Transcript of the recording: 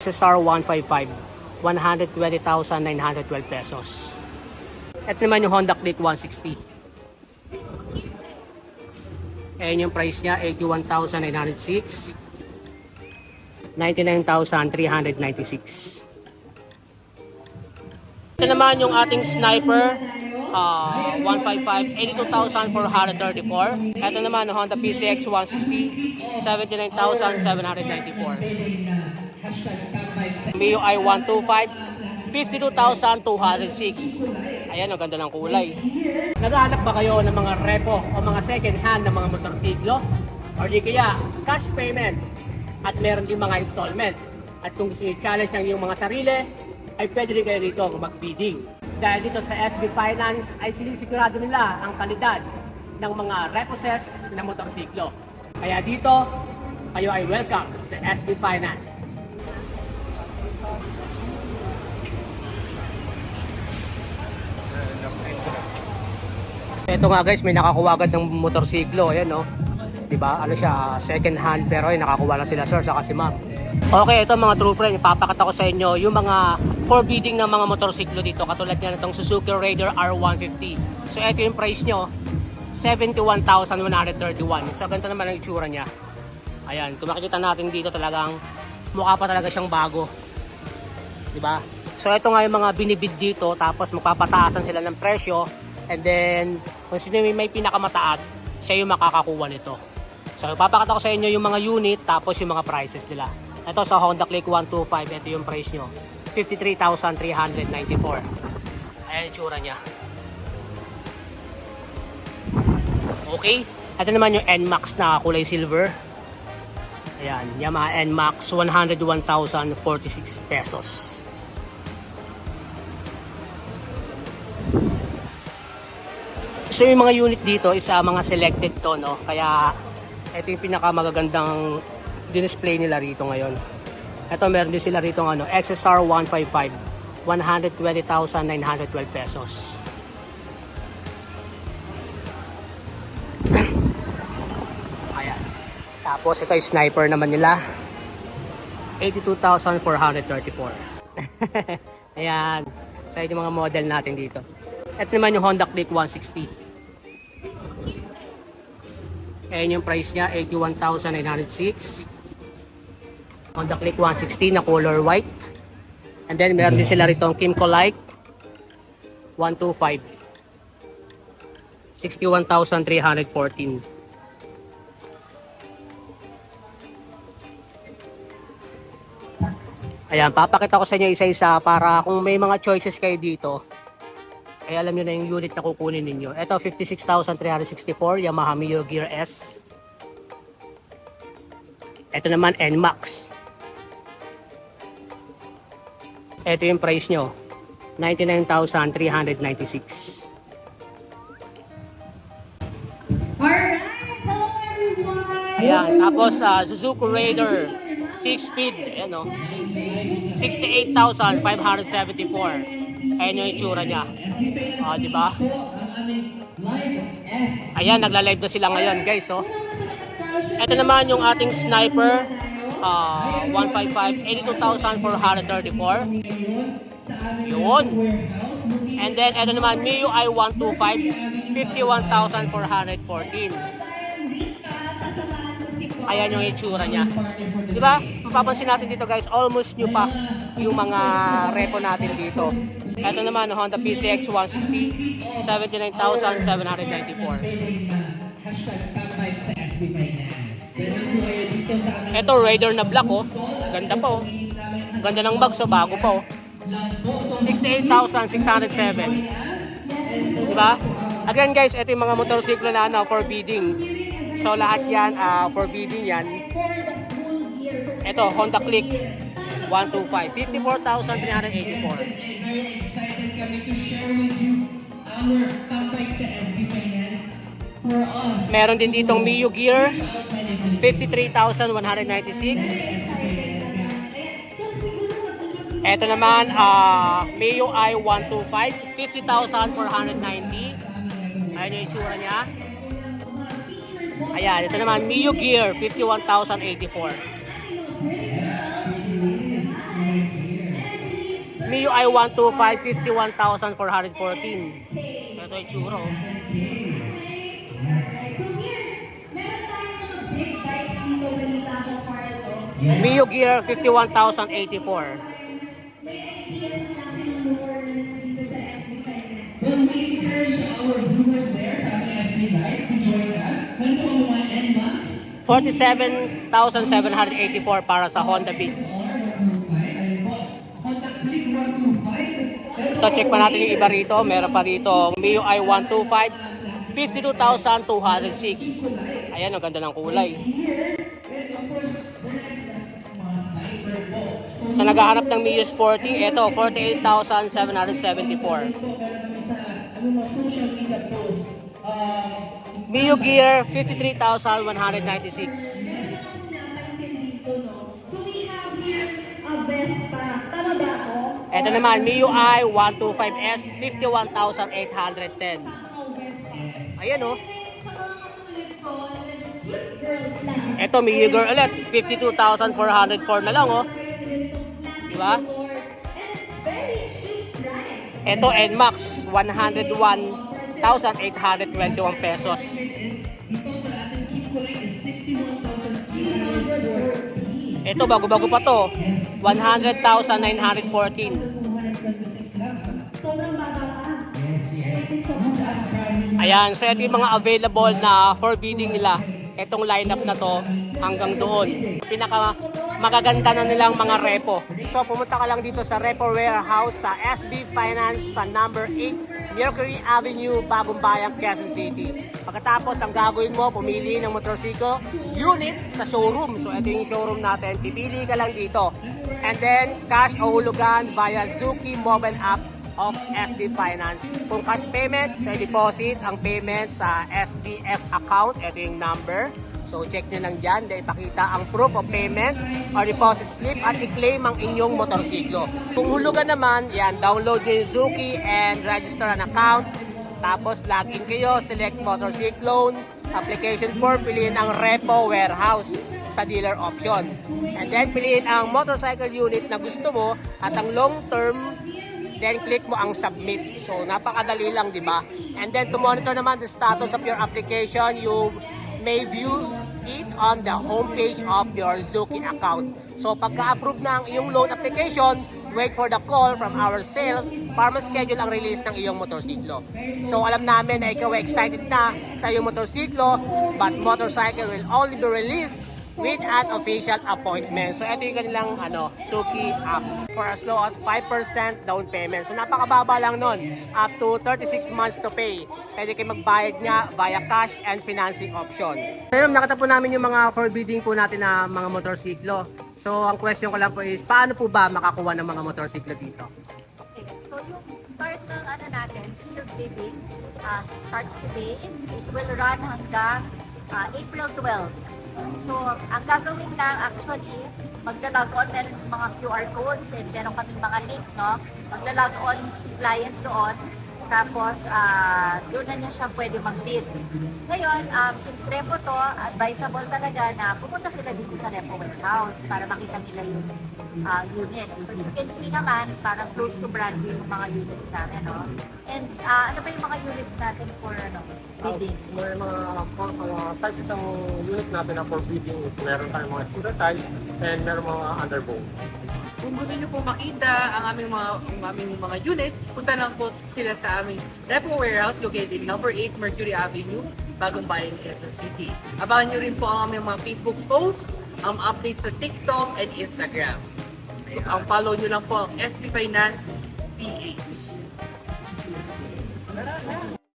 XSR 155, 120,912 pesos. Ito naman yung Honda Click 160. Ayan yung price niya, 81,906, 99,396. Ito naman yung ating Sniper 155, 82,434. Ito naman yung Honda PCX 160, 79,794. MIUI 125, 52,206. Ayan, ang ganda ng kulay. Naghahanap ba kayo ng mga repo o mga second hand ng mga motorsiklo? Or di kaya cash payment at meron din mga installment? At kung gusto nyo challenge ang iyong mga sarili, ay pwede rin kayo dito mag-bidding. Dahil dito sa SB Finance ay sinisigurado nila ang kalidad ng mga reposes na motorsiklo. Kaya dito, kayo ay welcome sa SB Finance. Ito nga guys, may nakakuha agad ng motorsiklo. Ayan no. Diba? Ano siya, second hand pero ay nakakuha na sila sir saka si ma'am. Okay, ito mga true friend, ipapakita ko sa inyo yung mga forbidding ng mga motorsiklo dito. Katulad nga nitong Suzuki Raider R150. So ito yung price nyo, 71,131. So ganito naman ang itsura niya. Ayan, kung makikita natin dito talagang mukha pa talaga siyang bago. Diba? So ito nga yung mga binibid dito, tapos magpapataasan sila ng presyo. And then, kung sino may pinakamataas, siya yung makakakuha nito. So ipapakita ko sa inyo yung mga unit, tapos yung mga prices nila. Ito sa Honda Click 125, ito yung price nyo. 53,394. Ayan yung tsura niya. Okay. Ito naman yung NMAX na kulay silver. Ayan, Yamaha NMAX, 101,046 pesos. So yung mga unit dito is mga selected to, no? Kaya ito yung pinakamagagandang display nila rito ngayon. Ito meron din sila rito ng XSR 155, 120,912 pesos. Ayan. Tapos ito yung Sniper naman nila, 82,434. Ayan. So ito yung mga model natin dito. Ito naman yung Honda Click 160. Ayan yung price niya, 81,906. Honda Click 160 na color white. And then meron din sila rito ang Kimco Light 125, 61,314. Ayan, papakita ko sa inyo isa-isa para kung may mga choices kayo dito, ay alam nyo na yung unit na kukunin ninyo. Ito, 56,364, Yamaha Mio Gear S. Ito naman, NMAX. Ito yung price nyo, 99,396. Alright, hello everyone! Ayan, tapos Suzuki Raider 6-speed, ayan o, 68,574. Ayan yung itsura niya. Diba? Ayan, nagla-live na sila ngayon guys. Oh. Ito naman yung ating Sniper 155, 82,434. Yun. And then ito naman MIUI 125, 51,414. Ayan yung itsura niya. Diba? Mapapansin natin dito guys, almost new pa yung mga repo natin dito. Ito naman, Honda PCX 160, 79,794. Ito, Raider na black, oh. Ganda pa, oh. Ganda ng bag, so bago pa, oh. 68,607. Diba? Again, guys, ito yung mga motorsiklo na for bidding. So, lahat yan, for bidding yan. Ito, Honda Click 125, 54,384. Very excited kami to share with you our top bikes sa SB Finance for us. Meron din ditong Mio Gear 53,196. Ito naman MIUI 125, 50,490. Ayan yung itsura niya. Ayan, ito naman Mio Gear 51,084. MIUI 125, 51,414. Ito yung tsura, oh. So here, meron tayong mga big bikes dito, balita ko para to. Mio Gear 51,084. May ideas na klase ng motor na nandito sa SB Finance. Well, we encourage our viewers there sa aming FB Live to join us. Meron po mga NMAX. 47,784 para sa Honda Beat. Contact Click 125. Ito, check pa natin yung iba rito. Meron pa rito MIUI 125, 52,206. Ayan, ang ganda ng kulay. Sa naghahanap ng Mio Sporty, ito 48,774. Social media posts. Mio Gear 53,196. Meron akong napansin dito, no? So we have here a Vespa. Tama ba ako? Ito naman, MIUI 125S, 51,810. Ang Vespa. Ayan, oh. Sa mga katulad ko, na medyo cute girls lang. Ito, Mio Gear ulit, 52,404 na lang, oh. Diba? And it's very cheap price. Ito, NMAX, 101,821 pesos. Ito sa ating keep collect is 61,340. Ito, bago-bago pa to, 100,914. 226 lang. Sobrang baba pa. Yes. Taas value. Ayan, so ito yung mga available na for bidding nila. Itong lineup na to hanggang doon. Pinaka magaganda na nilang mga repo. So pumunta ka lang dito sa Repo Warehouse sa SB Finance sa number 8 Mercury Avenue, Bagong Bayang, Quezon City. Pagkatapos ang gagawin mo, pumili ng motorsiklo units sa showroom. So ito yung showroom natin. Pipili ka lang dito. And then cash o hulugan via Zuki mobile app of SB Finance. Kung cash payment, sa deposit, ang payment sa SDF account, ito yung number. So check nyo lang dyan, dahil ipakita ang proof of payment or deposit slip at i-claim ang inyong motorsiklo. Kung hulugan naman, yan, download nyo yung Zuki and register an account. Tapos login kayo, select motorcycle loan, application form, piliin ang Repo Warehouse sa dealer option. And then piliin ang motorcycle unit na gusto mo at ang long term, then click mo ang submit. So napakadali lang, di ba? And then to monitor naman the status of your application, you may view it on the homepage of your Zuki account. So pagka-approve na ang iyong loan application, wait for the call from our sales para ma-schedule ang release ng iyong motorsiklo. So alam namin na ikaw ay excited na sa iyong motorsiklo, but motorcycle will only be released with an official appointment. So ito yung kanilang Zuki app for as low as 5% down payment. So napakababa lang nun, up to 36 months to pay. Pwede kayo magbayad nga via cash and financing option. Ngayon, nakita po namin yung mga forbidding po natin na mga motorsiklo. So ang question ko lang po is, paano po ba makakuha ng mga motorsiklo dito? Okay, so yung start ng natin, sealed bidding, starts today. It will run hanggang April 12. So, ang gagawin lang actually, magla-log on meron yung mga QR codes and meron kaming mga link, no? Magla-log on si client doon, tapos doon na niya siya pwede mag-bid. Ngayon, since repo to, advisable talaga na pumunta sila dito sa Repo Warehouse para makita nila yung units. But you can see naman, parang close to brand new yung mga units natin, no? And ano ba yung mga units natin for bidding? May mga types ng unit natin na for bidding. Meron tayong mga scooter types and meron mga underbow. Kung gusto niyo po makita ang aming mga units, punta lang po sila sa aming Repo Warehouse located number 8 Mercury Avenue, Bagong Bayang, Quezon City. Abangan niyo rin po ang aming mga Facebook posts, ang updates sa TikTok and Instagram. So, ang follow niyo lang po ang SB Finance PH.